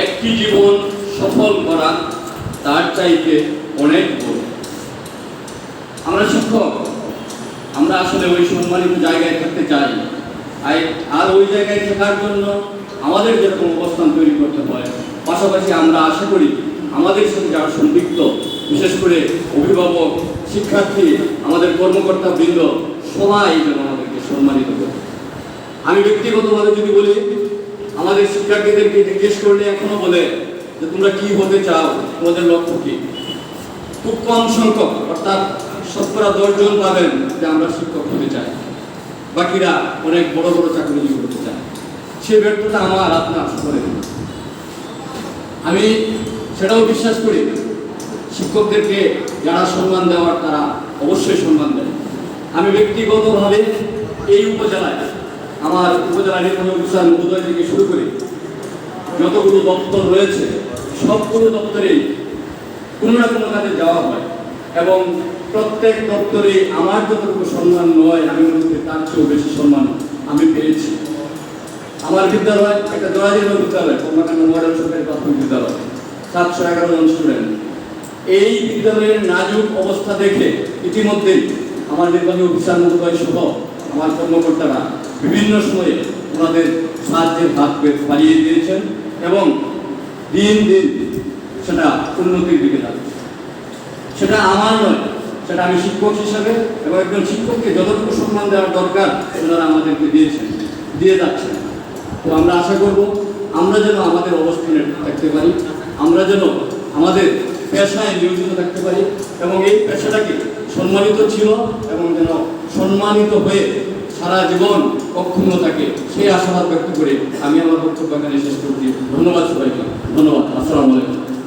একটি জীবন সফল করা তার চাইতে অনেক বড়। আমরা শিক্ষক, আমরা আসলে ওই সম্মানিত জায়গায় থাকতে চাই, আর ওই জায়গায় থাকার জন্য আমাদের যেরকম অবস্থান তৈরি করতে হয়, পাশাপাশি আমরা আশা করি আমাদের সাথে যারা সম্পৃক্ত, বিশেষ করে অভিভাবক, শিক্ষার্থী, আমাদের কর্মকর্তা বৃন্দ, সবাই যেন আমাদেরকে সম্মানিত করে। আমি ব্যক্তিগতভাবে যদি বলি, আমাদের শিক্ষার্থীদেরকে জিজ্ঞেস করলে এখনো বলে যে তোমরা কি হতে চাও, তোমাদের লক্ষ্য কি। খুব কম সংখ্যক, অর্থাৎ 10 জন পাবেন যে আমরা শিক্ষক হতে চাই, বাকিরা অনেক বড় বড় চাকরিজীবী হতে চায়। সে ব্যর্থতা আমার আপনার করে। আমি সেটাও বিশ্বাস করি, শিক্ষকদেরকে যারা সম্মান দেওয়ার তারা অবশ্যই সম্মান দেয়। আমি ব্যক্তিগতভাবে এই উপজেলায়, আমার উপজেলা নির্বাহী অফিসার মহোদয় থেকে শুরু করে যতগুলো দপ্তর রয়েছে, সবগুলো দপ্তরেই কোনো না কোনো কাজে যাওয়া হয় এবং প্রত্যেক দপ্তরে আমার যতটুকু সম্মান নয়, আমি মনে করি তার চেয়েও বেশি সম্মান আমি পেয়েছি। আমার বিদ্যালয় একটা জরাজীর্ণ বিদ্যালয়, কর্মকাণ্ড মডেল সরকারি প্রাথমিক বিদ্যালয়, 711 জন স্টুডেন্ট। এই বিদ্যালয়ের নাজুক অবস্থা দেখে ইতিমধ্যেই আমার নির্বাহী অফিসার মহোদয় সহ আমার কর্মকর্তারা বিভিন্ন সময়ে ওনাদের সাহায্যের হাত বাড়িয়ে দিয়েছেন এবং দিন দিন সেটা উন্নতির দিকে যাচ্ছে। সেটা আমার নয়, সেটা আমি শিক্ষক হিসাবে এবং একজন শিক্ষককে যতটুকু সম্মান দেওয়ার দরকার ওনারা আমাদেরকে দিয়েছেন, দিয়ে যাচ্ছেন। তো আমরা আশা করব আমরা যেন আমাদের অবস্থানে থাকতে পারি, আমরা যেন আমাদের পেশায় নিয়োজিত থাকতে পারি এবং এই পেশাটাকে সম্মানিত ছিল এবং যেন সম্মানিত হয়ে সারা জীবন অক্ষুণ্ণ থাকে, সেই আশাবাদ ব্যক্ত করে আমি আমার বক্তব্য এখানে শেষ করছি। ধন্যবাদ সবাইকে, ধন্যবাদ। আসসালামু আলাইকুম।